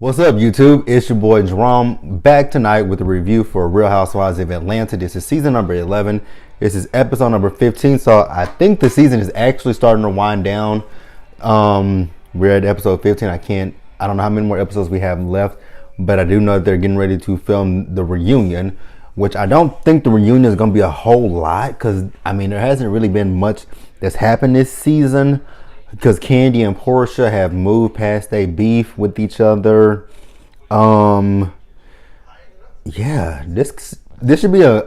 What's up, YouTube? It's your boy Jerome, back tonight with a review for Real Housewives of Atlanta. This is season number 11. This is episode number 15. So I think the season is actually starting to wind down. We're at episode 15. I don't know how many more episodes we have left, but I do know that they're getting ready to film the reunion, which I don't think the reunion is going to be a whole lot because, I mean, there hasn't really been much that's happened this season. Because Candy and Portia have moved past their beef with each other. Yeah, this should be a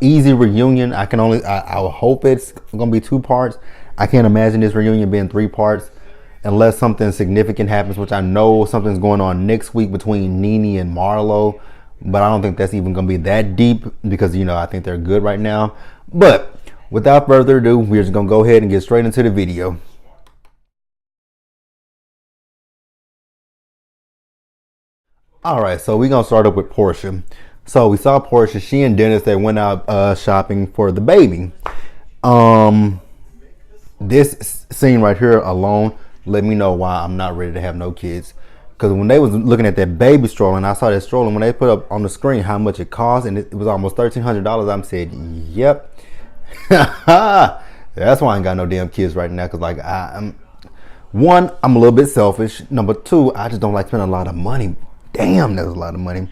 easy reunion. I hope it's gonna be 2 parts. I can't imagine this reunion being 3 parts unless something significant happens, which I know something's going on next week between Nene and Marlo, but I don't think that's even gonna be that deep because I think they're good right now. But without further ado, we're just gonna go ahead and get straight into the video. All right, so we're gonna start up with Portia. So we saw Portia. She and Dennis, they went out shopping for the baby. This scene right here alone let me know why I'm not ready to have no kids. Because when they was looking at that baby stroller, and I saw that stroller, when they put up on the screen how much it cost, and it was almost $1,300, I said, "Yep, that's why I ain't got no damn kids right now." Because I'm a little bit selfish. Number 2, I just don't like spending a lot of money. Damn, that's a lot of money.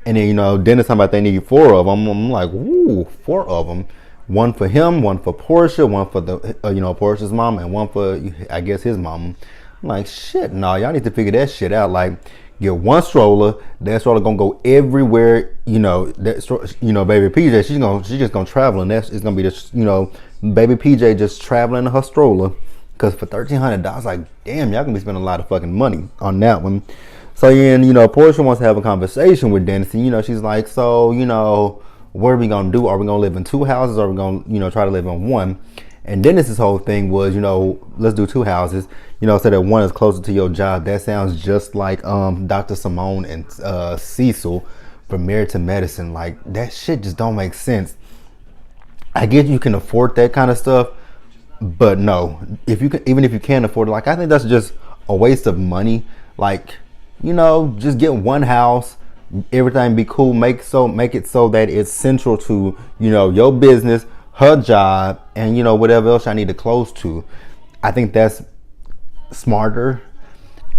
And then Dennis talking about they need 4 of them. I'm like, ooh, 4 of them. One for him, one for Portia, one for the Portia's mom, and one for, I guess, his mom. I'm like, shit, no, y'all need to figure that shit out. Like, get one stroller. That stroller gonna go everywhere. Baby PJ, she's just gonna travel, and it's gonna be just baby PJ just traveling in her stroller. Cause for $1,300, like, damn, y'all gonna be spending a lot of fucking money on that one. So then, Portia wants to have a conversation with Dennis, and she's like, so, what are we gonna do? Are we gonna live in 2 houses, or are we gonna, try to live in 1? And Dennis's whole thing was, let's do 2 houses, so that 1 is closer to your job. That sounds just like Dr. Simone and Cecil from Married to Medicine. Like, that shit just don't make sense. I get you can afford that kind of stuff, but no, even if you can't afford it, like, I think that's just a waste of money. Like, just get 1 house, everything be cool, make it so that it's central to, your business, her job, and whatever else I need to close to. I think that's smarter.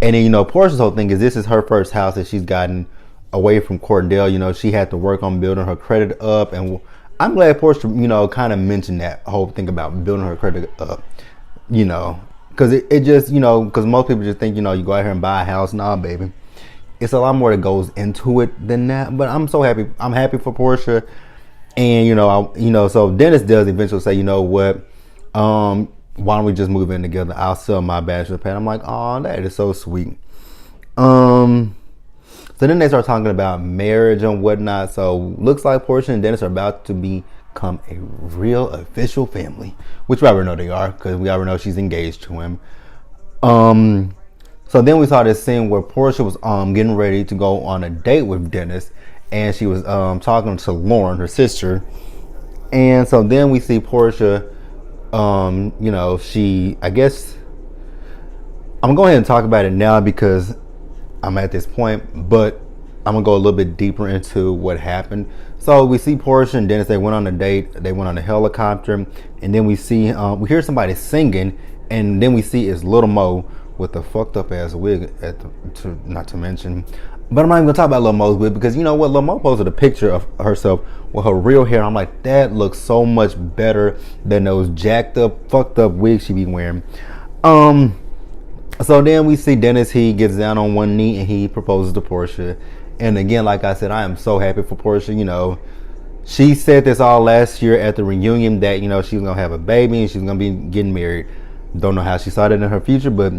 And then, Portia's whole thing is this is her first house that she's gotten away from Cordell. She had to work on building her credit up, and I'm glad Portia, kind of mentioned that whole thing about building her credit up, because it just, because most people just think, you go out here and buy a house. Nah, baby. It's a lot more that goes into it than that. But I'm so happy. I'm happy for Portia. And, so Dennis does eventually say, what? Why don't we just move in together? I'll sell my bachelor pad. I'm like, oh, that is so sweet. So then they start talking about marriage and whatnot. So looks like Portia and Dennis are about to become a real official family, which we already know they are because we already know she's engaged to him. So then we saw this scene where Portia was getting ready to go on a date with Dennis, and she was talking to Lauren, her sister. And so then we see Portia, I guess I'm gonna go ahead and talk about it now because I'm at this point, but I'm gonna go a little bit deeper into what happened. So we see Portia and Dennis, they went on a date, they went on a helicopter, and then we see, we hear somebody singing, and then we see it's Little Mo with a fucked up ass wig not to mention. But I'm not even gonna talk about Lil Mo's wig because Lil Mo posted a picture of herself with her real hair. I'm like, that looks so much better than those jacked up, fucked up wigs she be wearing. So then we see Dennis, he gets down on one knee and he proposes to Portia. And again, like I said, I am so happy for Portia. She said this all last year at the reunion that, she was gonna have a baby and she's gonna be getting married. Don't know how she saw that in her future, but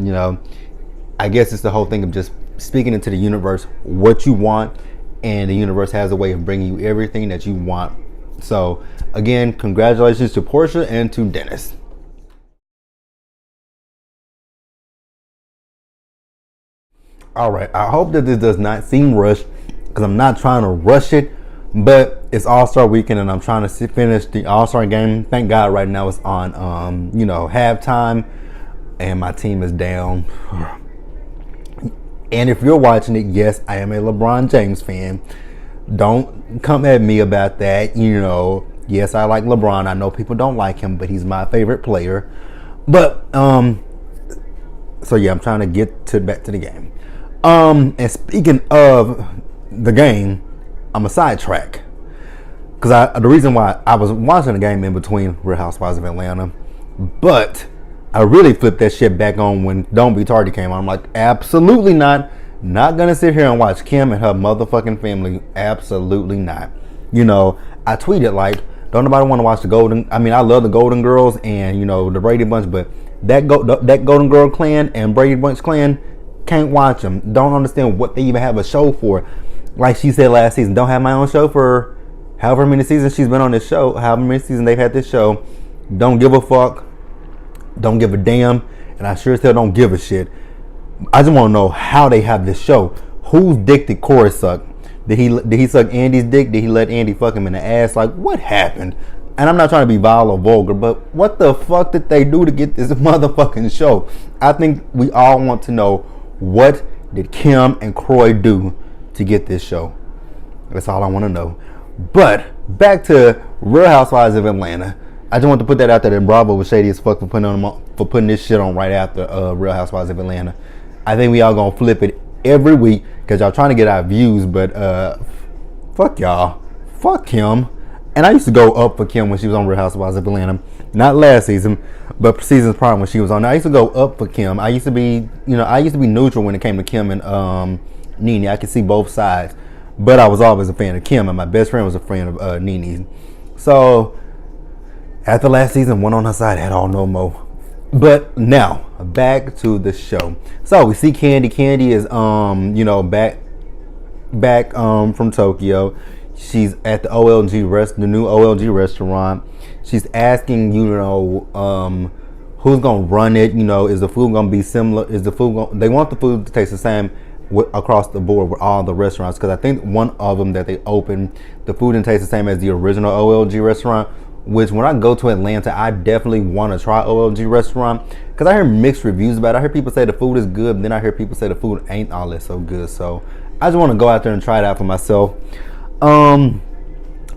I guess it's the whole thing of just speaking into the universe what you want, and the universe has a way of bringing you everything that you want. So again, congratulations to Portia and to Dennis. All right, I hope that this does not seem rushed because I'm not trying to rush it, but it's All-Star weekend and I'm trying to finish the All-Star game. Thank God right now it's on halftime and my team is down. And if you're watching it, yes, I am a LeBron James fan. Don't come at me about that. Yes, I like LeBron. I know people don't like him, but he's my favorite player. But so yeah, I'm trying to get back to the game. And speaking of the game, I'm a sidetrack because the reason why I was watching the game in between Real Housewives of Atlanta, but I really flipped that shit back on when Don't Be Tardy came on. I'm like, absolutely not. Not gonna sit here and watch Kim and her motherfucking family. Absolutely not. I tweeted like, don't nobody want to watch I love the Golden Girls and the Brady Bunch, but that Golden Girl clan and Brady Bunch clan, can't watch them. Don't understand what they even have a show for. Like she said last season, don't have my own show for however many seasons she's been on this show, however many seasons they've had this show. Don't give a fuck. Don't give a damn. And I sure as hell don't give a shit. I just want to know how they have this show. Whose dick did Corey suck? Did he suck Andy's dick? Did he let Andy fuck him in the ass? Like, what happened? And I'm not trying to be vile or vulgar, but what the fuck did they do to get this motherfucking show? I think we all want to know, what did Kim and Croy do to get this show? That's all I want to know. But back to Real Housewives of Atlanta. I just want to put that out there that Bravo was shady as fuck for putting this shit on right after Real Housewives of Atlanta. I think we all gonna flip it every week because y'all trying to get our views, but fuck y'all. Fuck Kim. And I used to go up for Kim when she was on Real Housewives of Atlanta. Not last season, but seasons prior when she was on. I used to go up for Kim. I used to be neutral when it came to Kim and Nene. I could see both sides. But I was always a fan of Kim, and my best friend was a friend of Nene. So after last season, one on her side, had all no more. But now back to the show. So we see Candy. Candy is back from Tokyo. She's at the the new OLG restaurant. She's asking who's gonna run it. Is the food gonna be similar? They want the food to taste the same across the board with all the restaurants, because I think one of them that they opened, the food didn't taste the same as the original OLG restaurant. Which when I go to Atlanta, I definitely want to try OLG restaurant because I hear mixed reviews about it. I hear people say the food is good, but then I hear people say the food ain't all that so good. So I just want to go out there and try it out for myself. So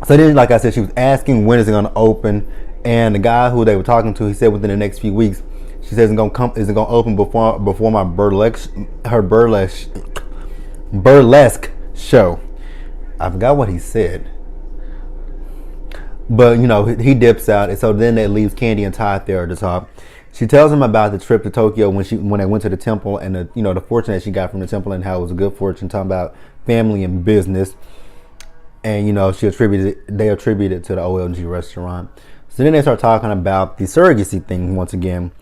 then, like I said, she was asking when is it going to open, and the guy who they were talking to, he said within the next few weeks. She says is it going to open before my burlesque show. I forgot what he said. But, he dips out, and so then that leaves Candy and Todd there at the top. She tells him about the trip to Tokyo when they went to the temple, and the fortune that she got from the temple and how it was a good fortune, talking about family and business. And, they attributed it to the OLG restaurant. So then they start talking about the surrogacy thing once again.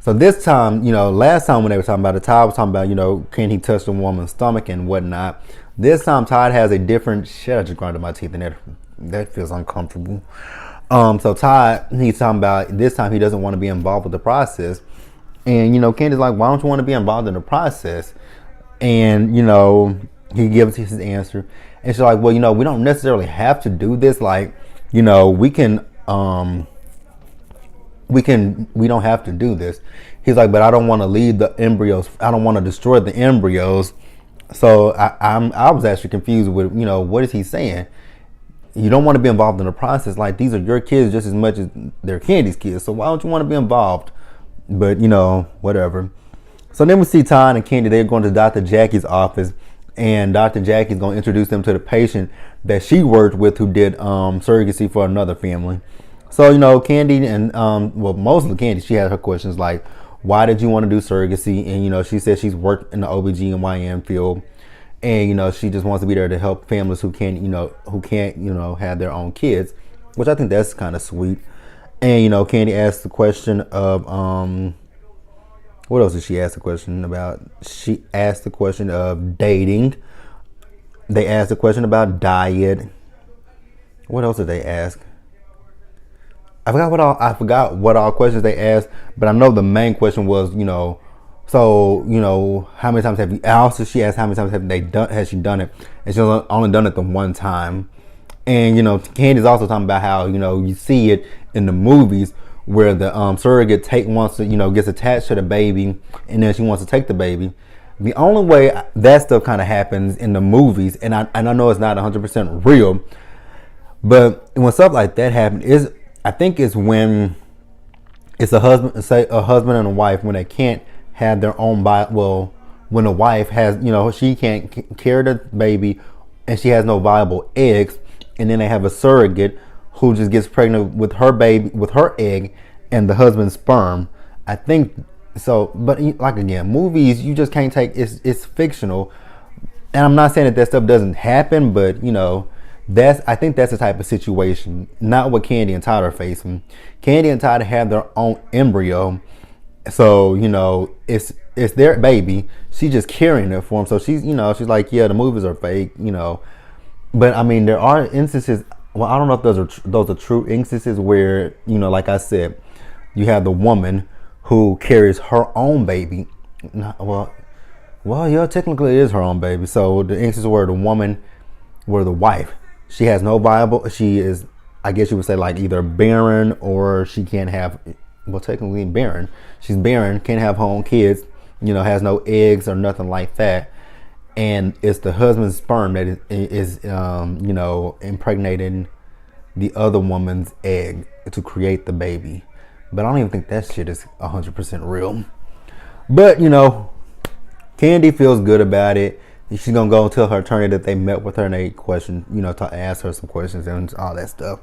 So this time, last time when they were talking about it, Todd was talking about, can he touch the woman's stomach and whatnot. This time Todd has a different, shit, I just grinded my teeth in there. That feels uncomfortable. So Todd, he's talking about this time he doesn't want to be involved with the process. And, Candy's like, why don't you want to be involved in the process? And, he gives his answer. And she's like, well, we don't necessarily have to do this. Like, we don't have to do this. He's like, but I don't want to leave the embryos. I don't want to destroy the embryos. So I was actually confused with, what is he saying? You don't want to be involved in the process. Like, these are your kids just as much as they're Candy's kids. So why don't you want to be involved? But, whatever. So then we see Todd and Candy. They're going to Dr. Jackie's office. And Dr. Jackie's going to introduce them to the patient that she worked with who did surrogacy for another family. So, Candy and, mostly Candy, she had her questions like, why did you want to do surrogacy? And, she said she's worked in the OBGYN field. And, she just wants to be there to help families who can't have their own kids, which I think that's kind of sweet. And, Candy asked the question of, what else did she ask the question about? She asked the question of dating. They asked the question about diet. What else did they ask? I forgot what all questions they asked, but I know the main question was, so, how many times have you, also she asked how many times has she done it? And she's only done it the one time. And, Candy's also talking about how, you see it in the movies where the surrogate gets attached to the baby, and then she wants to take the baby. The only way that stuff kind of happens in the movies, and I know it's not 100% real, but when stuff like that happens, is I think it's when it's a husband, say a husband and a wife, when they can't have their own well, when the wife has, she can't carry the baby, and she has no viable eggs, and then they have a surrogate who just gets pregnant with her baby, with her egg, and the husband's sperm. I think so, but like again, movies you just can't take. It's fictional, and I'm not saying that stuff doesn't happen, but I think that's the type of situation. Not what Candy and Todd are facing. Candy and Todd have their own embryo, so it's their baby. She's just carrying it for them. So she's like, yeah, the movies are fake, But I mean, there are instances. Well, I don't know if those are true instances where like I said, you have the woman who carries her own baby. Well, yeah, technically it is her own baby. So the instances where the woman, where the wife, she has no viable. She is, I guess you would say, like either barren or she can't have. Well, technically barren. She's barren, can't have her own kids. Has no eggs or nothing like that. And it's the husband's sperm that is impregnating the other woman's egg to create the baby. But I don't even think that shit is 100% real. But Candy feels good about it. She's gonna go and tell her attorney that they met with her and they to ask her some questions and all that stuff.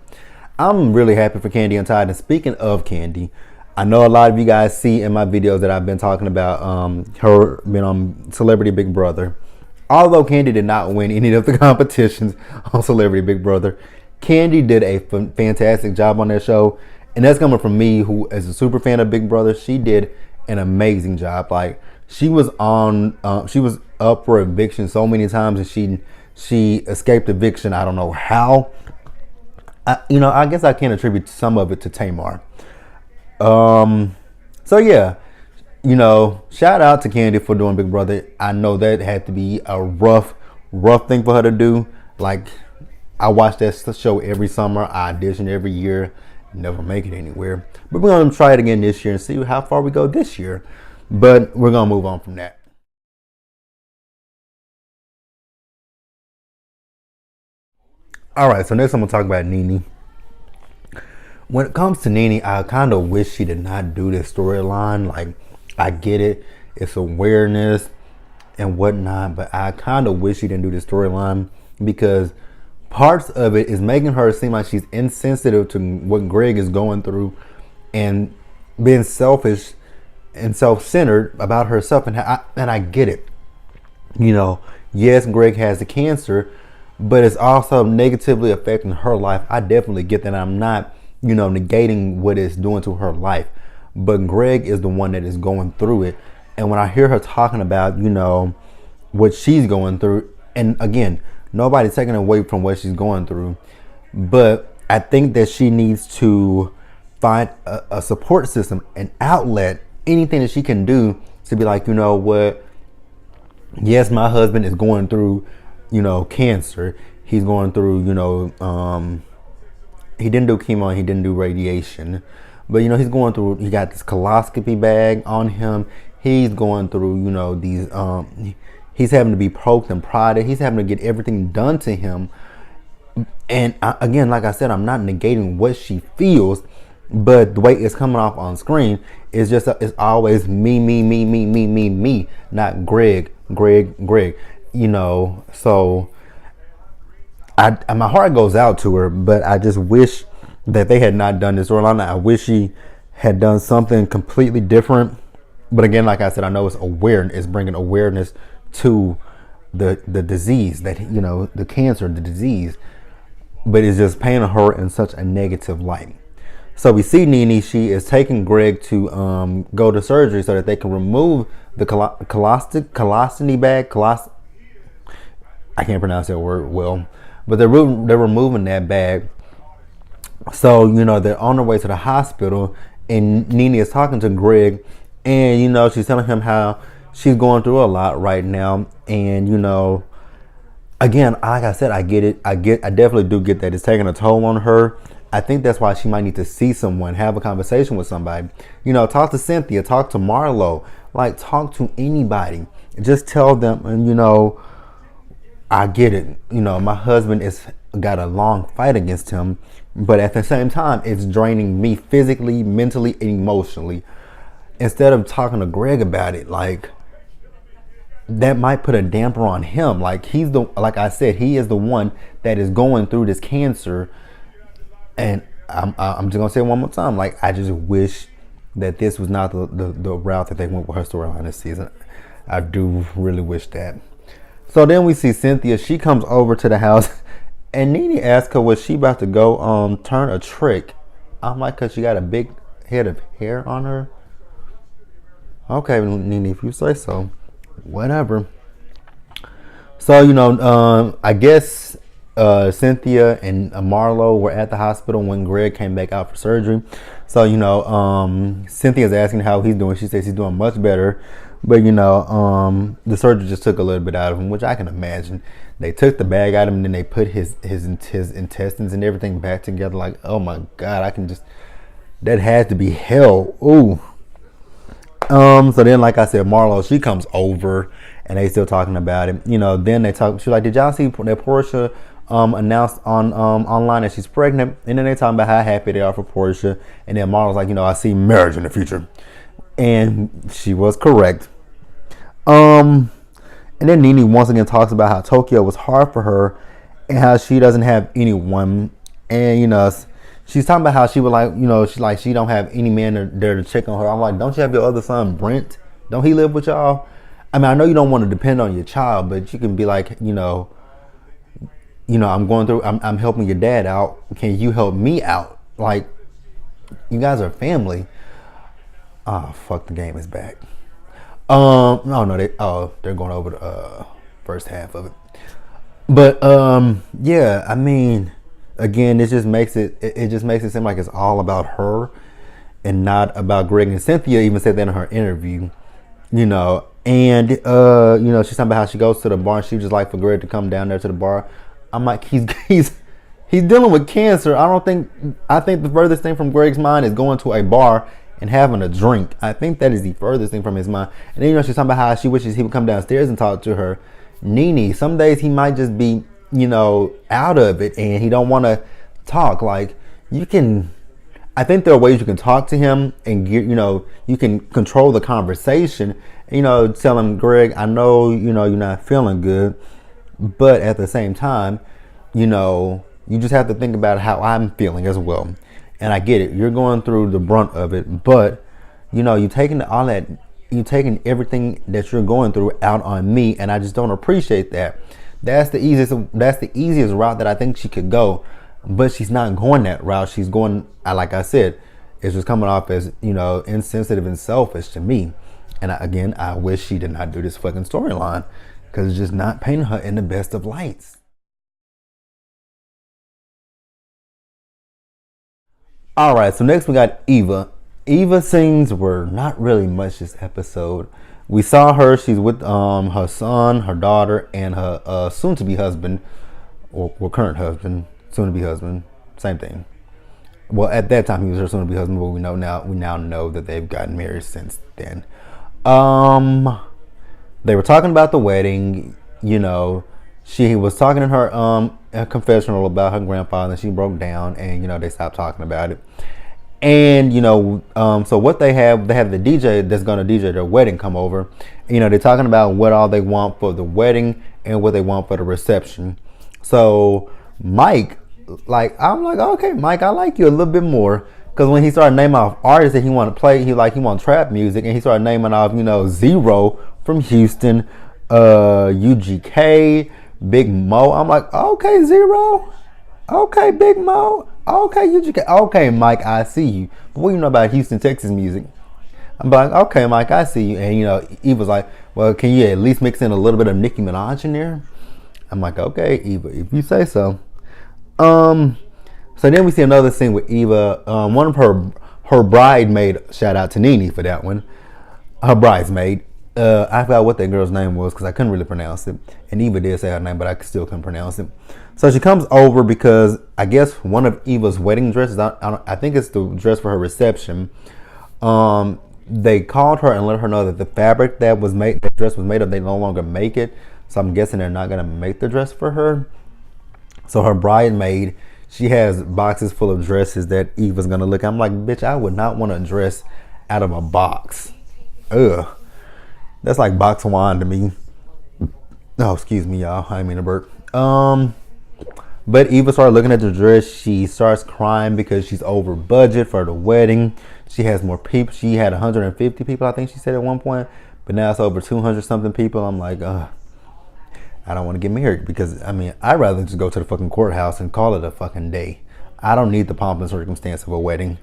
I'm really happy for Candy and Todd. And speaking of Candy, I know a lot of you guys see in my videos that I've been talking about her being on Celebrity Big Brother. Although Candy did not win any of the competitions on Celebrity Big Brother, Candy did a fantastic job on that show. And that's coming from me, who is a super fan of Big Brother. She did an amazing job. Like, she was she was up for eviction so many times, and she escaped eviction. I don't know how. I guess I can attribute some of it to Tamar. So yeah, shout out to Candy for doing Big Brother. I know that had to be a rough thing for her to do. Like, I watch that show every summer. I audition every year. Never make it anywhere. But we're going to try it again this year and see how far we go this year. But we're going to move on from that. All right, so next I'm going to talk about Nene. When it comes to Nene, I kind of wish she did not do this storyline. Like, I get it. It's awareness and whatnot. But I kind of wish she didn't do this storyline, because parts of it is making her seem like she's insensitive to what Greg is going through and being selfish and self-centered about herself. And I get it. Yes, Greg has the cancer, but it's also negatively affecting her life. I definitely get that. I'm not, negating what it's doing to her life. But Greg is the one that is going through it. And when I hear her talking about, what she's going through, and again, nobody's taking away from what she's going through, but I think that she needs to find a support system, an outlet, anything that she can do to be like, what? Yes, my husband is going through, cancer. He's going through, he didn't do chemo, he didn't do radiation, but he's going through. He got this coloscopy bag on him. He's going through, these. He's having to be poked and prodded. He's having to get everything done to him. And again, like I said, I'm not negating what she feels, but the way it's coming off on screen is just, it's always me, not Greg. So my heart goes out to her, but I just wish that they had not done this storyline. I wish she had done something completely different. But again, like I said, I know it's awareness, it's bringing awareness to the disease, that the cancer, the disease, but it's just painting her in such a negative light. So we see Nene, she is taking Greg to go to surgery so that they can remove the colostomy bag. I can't pronounce that word well, but they're removing that bag. So they're on their way to the hospital, and Nene is talking to Greg, and she's telling him how she's going through a lot right now. And again, like I said, I get it. I definitely do get that it's taking a toll on her. I think that's why she might need to see someone, have a conversation with somebody. Talk to Cynthia, talk to Marlo, like talk to anybody. just tell them, and I get it. My husband is got a long fight against him, but at the same time, it's draining me physically, mentally, and emotionally. Instead of talking to Greg about it, like, that might put a damper on him. Like, like I said, he is the one that is going through this cancer, and I'm just gonna say it one more time. Like, I just wish that this was not the route that they went with her storyline this season. I do really wish that. So then we see Cynthia. She comes over to the house, and Nene asks her, was she about to go turn a trick? I'm like, cause she got a big head of hair on her. Okay, Nene, if you say so. Whatever. So, I guess Cynthia and Marlo were at the hospital when Greg came back out for surgery. So, Cynthia's asking how he's doing. She says he's doing much better. But, the surgery just took a little bit out of him, which I can imagine. They took the bag out of him, and then they put his intestines and everything back together. Like, oh my God, that had to be hell. Ooh. So then, like I said, Marlo, she comes over, and they still talking about it. Then they talk. She's like, "Did y'all see that Portia announced on online that she's pregnant?" And then they talking about how happy they are for Portia. And then Marlo's like, "I see marriage in the future," and she was correct. And then Nene once again talks about how Tokyo was hard for her, and how she doesn't have anyone. And she's talking about how she would like, she don't have any man there to check on her. I'm like, don't you have your other son, Brent? Don't he live with y'all? I mean, I know you don't want to depend on your child, but you can be like, I'm helping your dad out. Can you help me out? Like, you guys are family. Oh, fuck, the game is back. They're going over the first half of it. But yeah, I mean, again, it just makes it seem like it's all about her and not about Greg. And Cynthia even said that in her interview, and she's talking about how she goes to the bar and she just like for Greg to come down there to the bar. I'm like, he's dealing with cancer. I think the furthest thing from Greg's mind is going to a bar and having a drink. I think that is the furthest thing from his mind. And then she's talking about how she wishes he would come downstairs and talk to her. Nene, some days he might just be out of it and he don't want to talk. Like, I think there are ways you can talk to him and get, you can control the conversation. Tell him, Greg, I know, you're not feeling good, but at the same time, you just have to think about how I'm feeling as well. And I get it. You're going through the brunt of it, but you're taking everything that you're going through out on me, and I just don't appreciate that. That's the easiest route that I think she could go, but she's not going that route. She's going, like I said, it's just coming off as insensitive and selfish to me. And I wish she did not do this fucking storyline, because it's just not painting her in the best of lights. All right, so next we got Eva. Eva's scenes were not really much this episode. We saw her. She's with her son, her daughter, and her soon-to-be husband, or current husband, soon-to-be husband, same thing. Well, at that time he was her soon-to-be husband, but we now know that they've gotten married since then. They were talking about the wedding. She was talking in her a confessional about her grandfather, and she broke down, and they stopped talking about it. And so what they have the DJ that's gonna DJ their wedding come over. They're talking about what all they want for the wedding and what they want for the reception. So Mike, I'm like, okay, Mike, I like you a little bit more, because when he started naming off artists that he want to play, he want trap music, and he started naming off Zero from Houston, UGK, Big Mo. I'm like, okay, Zero. Okay, Big Mo. Okay, UGK. Okay, Mike, I see you. But what do you know about Houston, Texas music? I'm like, okay, Mike, I see you. And Eve was like, well, can you at least mix in a little bit of Nicki Minaj in there? I'm like, okay, Eva, if you say so. So then we see another scene with Eva. One of her bridesmaid, shout out to Nene for that one. Her bridesmaid. I forgot what that girl's name was because I couldn't really pronounce it. And Eva did say her name, but I still couldn't pronounce it. So she comes over because I guess one of Eva's wedding dresses, I think it's the dress for her reception, they called her and let her know that the fabric that was made, the dress was made of, they no longer make it. So I'm guessing they're not gonna make the dress for her. So her bridesmaid, she has boxes full of dresses that Eva's gonna look at. I'm like, bitch, I would not want a dress out of a box. Ugh. That's like box wine to me. Oh, excuse me, y'all. I didn't mean to burp. But Eva started looking at the dress. She starts crying because she's over budget for the wedding. She has more people. She had 150 people, I think she said at one point. But now it's over 200 something people. I'm like, I don't want to get married because, I mean, I'd rather just go to the fucking courthouse and call it a fucking day. I don't need the pomp and circumstance of a wedding.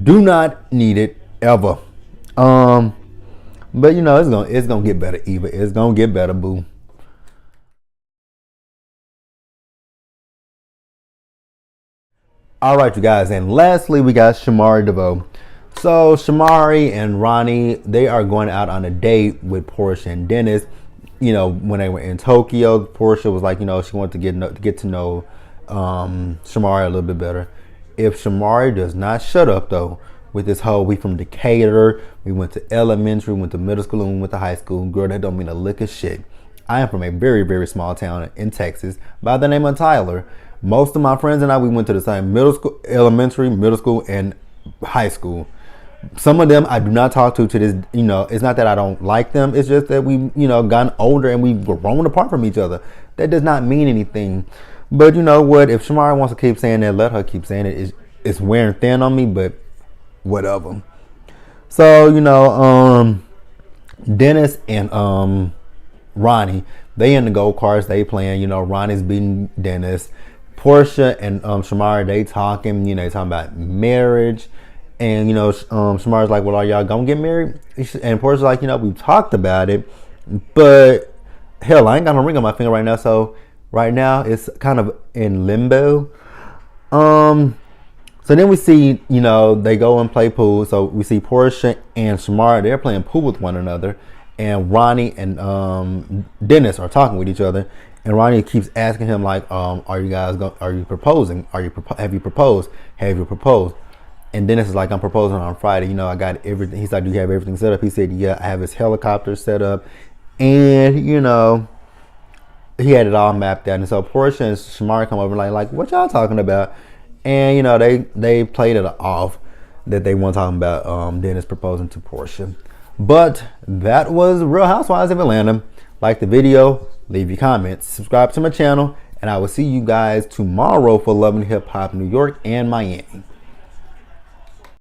Do not need it ever. But you know, it's gonna get better, Eva. It's gonna get better, boo. All right, you guys, and lastly, we got Shamari DeVoe. So Shamari and Ronnie, they are going out on a date with Portia and Dennis. You know, when they were in Tokyo, Portia was like, you know, she wanted to get to know Shamari a little bit better. If Shamari does not shut up though, with this whole, we from Decatur, we went to elementary, we went to middle school, and we went to high school. Girl, that don't mean a lick of shit. I am from a very, very small town in Texas by the name of Tyler. Most of my friends and I, we went to the same middle school, elementary, middle school, and high school. Some of them I do not talk to this, you know, it's not that I don't like them. It's just that we, you know, gotten older and we've grown apart from each other. That does not mean anything. But you know what? If Shamara wants to keep saying that, let her keep saying it. It's wearing thin on me, but whatever. So, you know, Dennis and Ronnie, they in the go-karts, they playing, you know, Ronnie's beating Dennis. Portia and Shamara, they talking, you know, they talking about marriage. And, you know, Shamara's like, well, are y'all gonna get married? And Portia's like, you know, we've talked about it, but hell, I ain't got no ring on my finger right now. So right now it's kind of in limbo. So then we see, you know, they go and play pool. So we see Portia and Shamara, they're playing pool with one another. And Ronnie and Dennis are talking with each other. And Ronnie keeps asking him like, are you proposing? Have you proposed? Have you proposed? And Dennis is like, I'm proposing on Friday. You know, I got everything. He's like, do you have everything set up? He said, yeah, I have his helicopter set up. And, you know, he had it all mapped out. And so Portia and Shamari come over and like, what y'all talking about? And, you know, they played it off that they weren't talking about Dennis proposing to Portia. But that was Real Housewives of Atlanta. Like the video, leave your comments, subscribe to my channel, and I will see you guys tomorrow for Love and Hip Hop New York and Miami.